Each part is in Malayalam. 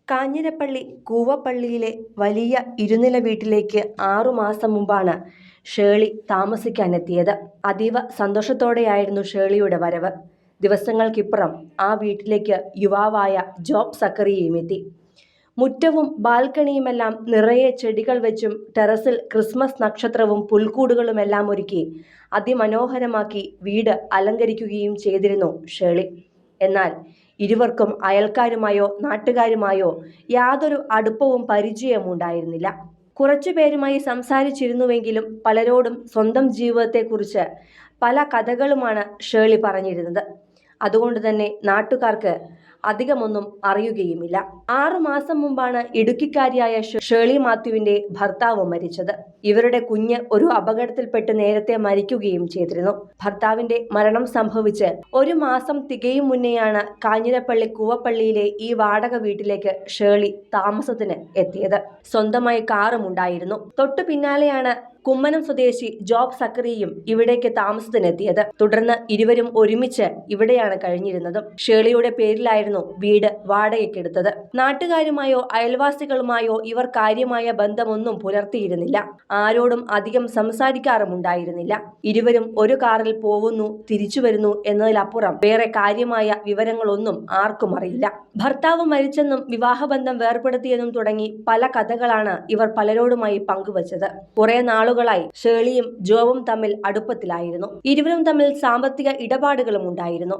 കാഞ്ഞിരപ്പള്ളി കൂവപ്പള്ളിയിലെ വലിയ ഇരുനില വീട്ടിലേക്ക് 6 മാസം മുമ്പാണ് ഷേളി താമസിക്കാനെത്തിയത്. അതീവ സന്തോഷത്തോടെയായിരുന്നു ഷേളിയുടെ വരവ്. ദിവസങ്ങൾക്കിപ്പുറം ആ വീട്ടിലേക്ക് യുവാവായ ജോബ് സക്കറിയയും എത്തി. മുറ്റവും ബാൽക്കണിയുമെല്ലാം നിറയെ ചെടികൾ വെച്ചും ടെറസിൽ ക്രിസ്മസ് നക്ഷത്രവും പുൽക്കൂടുകളുമെല്ലാം ഒരുക്കി അതിമനോഹരമാക്കി വീട് അലങ്കരിക്കുകയും ചെയ്തിരുന്നു ഷേളി. എന്നാൽ ഇരുവർക്കും അയൽക്കാരുമായോ നാട്ടുകാരുമായോ യാതൊരു അടുപ്പവും പരിചയവും ഉണ്ടായിരുന്നില്ല. കുറച്ചുപേരുമായി സംസാരിച്ചിരുന്നുവെങ്കിലും പലരോടും സ്വന്തം ജീവിതത്തെക്കുറിച്ച് പല കഥകളുമാണ് ഷേളി പറഞ്ഞിരുന്നത്. അതുകൊണ്ട് തന്നെ നാട്ടുകാർക്ക് അധികമൊന്നും അറിയുകയുമില്ല. 6 മാസം മുമ്പാണ് ഇടുക്കിക്കാരിയായ ഷേളി മാത്യുവിന്റെ ഭർത്താവ് മരിച്ചത്. ഇവരുടെ കുഞ്ഞ് ഒരു അപകടത്തിൽപ്പെട്ട് നേരത്തെ മരിക്കുകയും ചെയ്തിരുന്നു. ഭർത്താവിന്റെ മരണം സംഭവിച്ച് 1 മാസം തികയും മുന്നെയാണ് കാഞ്ഞിരപ്പള്ളി കൂവപ്പള്ളിയിലെ ഈ വാടക വീട്ടിലേക്ക് ഷേളി താമസത്തിന് എത്തിയത്. സ്വന്തമായി കാറും ഉണ്ടായിരുന്നു. തൊട്ടു പിന്നാലെയാണ് കുമ്മനം സ്വദേശി ജോബ് സക്കറിയും ഇവിടേക്ക് താമസത്തിനെത്തിയത്. തുടർന്ന് ഇരുവരും ഒരുമിച്ച് ഇവിടെയാണ് കഴിഞ്ഞിരുന്നതും. ഷേളിയുടെ പേരിലായിരുന്നു വീട് വാടകയ്ക്കെടുത്തത്. നാട്ടുകാരുമായോ അയൽവാസികളുമായോ ഇവർ കാര്യമായ ബന്ധമൊന്നും പുലർത്തിയിരുന്നില്ല. ആരോടും അധികം സംസാരിക്കാറുമുണ്ടായിരുന്നില്ല. ഇരുവരും ഒരു കാറിൽ പോകുന്നു തിരിച്ചു വരുന്നു എന്നതിലപ്പുറം വേറെ കാര്യമായ വിവരങ്ങളൊന്നും ആർക്കും അറിയില്ല. ഭർത്താവ് മരിച്ചെന്നും വിവാഹബന്ധം വേർപെടുത്തിയെന്നും തുടങ്ങി പല കഥകളാണ് ഇവർ പലരോടുമായി പങ്കുവച്ചത്. കുറെ നാളുകളായി ഷേളിയും ജോബും തമ്മിൽ അടുപ്പത്തിലായിരുന്നു. ഇരുവരും തമ്മിൽ സാമ്പത്തിക ഇടപാടുകളും ഉണ്ടായിരുന്നു.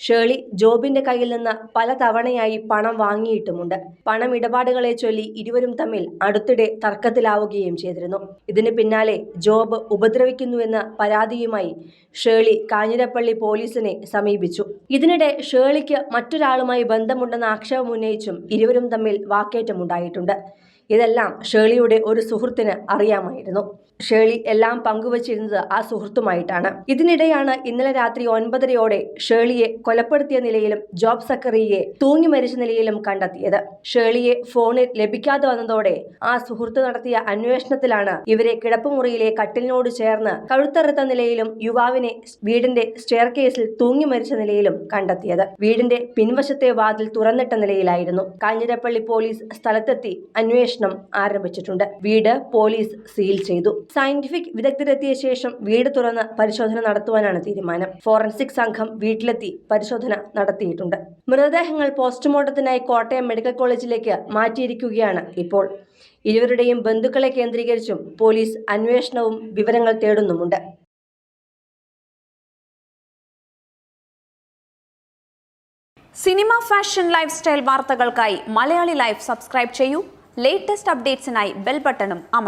ഷേളി ജോബിന്റെ കയ്യിൽ നിന്ന് പല തവണയായി പണം വാങ്ങിയിട്ടുമുണ്ട്. പണം ഇടപാടുകളെ ചൊല്ലി ഇരുവരും തമ്മിൽ അടുത്തിടെ തർക്കത്തിലാവുകയും ചെയ്തിരുന്നു. ഇതിന് പിന്നാലെ ജോബ് ഉപദ്രവിക്കുന്നുവെന്ന പരാതിയുമായി ഷേളി കാഞ്ഞിരപ്പള്ളി പോലീസിനെ സമീപിച്ചു. ഇതിനിടെ ഷേളിക്ക് മറ്റൊരാളുമായി ബന്ധമുണ്ടെന്ന ആക്ഷേപം ഉന്നയിച്ചും ഇരുവരും തമ്മിൽ വാക്കേറ്റമുണ്ടായിട്ടുണ്ട്. ഇതെല്ലാം ഷേളിയുടെ ഒരു സുഹൃത്തിന് അറിയാമായിരുന്നു. ഷേളി എല്ലാം പങ്കുവച്ചിരുന്നത് ആ സുഹൃത്തുമായിട്ടാണ്. ഇതിനിടെയാണ് ഇന്നലെ രാത്രി 9:30-ഓടെ ഷേളിയെ കൊലപ്പെടുത്തിയ നിലയിലും ജോബ് സക്കറിയെ തൂങ്ങി മരിച്ച നിലയിലും കണ്ടെത്തിയത്. ഷേളിയെ ഫോണിൽ ലഭിക്കാതെ വന്നതോടെ ആ സുഹൃത്ത് നടത്തിയ അന്വേഷണത്തിലാണ് ഇവരെ കിടപ്പുമുറിയിലെ കട്ടിലിനോട് ചേർന്ന് കഴുത്തറുത്ത നിലയിലും യുവാവിനെ വീടിന്റെ സ്റ്റെയർകേസിൽ തൂങ്ങി മരിച്ച നിലയിലും കണ്ടെത്തിയത്. വീടിന്റെ പിൻവശത്തെ വാതിൽ തുറന്നിട്ട നിലയിലായിരുന്നു. കാഞ്ഞിരപ്പള്ളി പോലീസ് സ്ഥലത്തെത്തി അന്വേഷണം ആരംഭിച്ചിട്ടുണ്ട്. വീട് പോലീസ് സീൽ ചെയ്തു. സയന്റിഫിക് വിദഗ്ധരെത്തിയ ശേഷം വീട് തുറന്ന് പരിശോധന നടത്തുവാനാണ് തീരുമാനം. ഫോറൻസിക് സംഘം വീട്ടിലെത്തി പരിശോധന നടത്തിയിട്ടുണ്ട്. മൃതദേഹങ്ങൾ പോസ്റ്റ്മോർട്ടത്തിനായി കോട്ടയം മെഡിക്കൽ കോളേജിലേക്ക് മാറ്റിയിരിക്കുകയാണ് ഇപ്പോൾ. ഇരുവരുടെയും ബന്ധുക്കളെ കേന്ദ്രീകരിച്ചും പോലീസ് അന്വേഷണവും വിവരങ്ങൾ തേടുന്നുമുണ്ട്. സിനിമ, ഫാഷൻ, ലൈഫ് സ്റ്റൈൽ വാർത്തകൾക്കായി മലയാളി ലൈഫ് സബ്സ്ക്രൈബ് ചെയ്യൂ. ലേറ്റസ്റ്റ് അപ്ഡേറ്റ്സിനായി ബെൽ ബട്ടണും അമർത്തുക.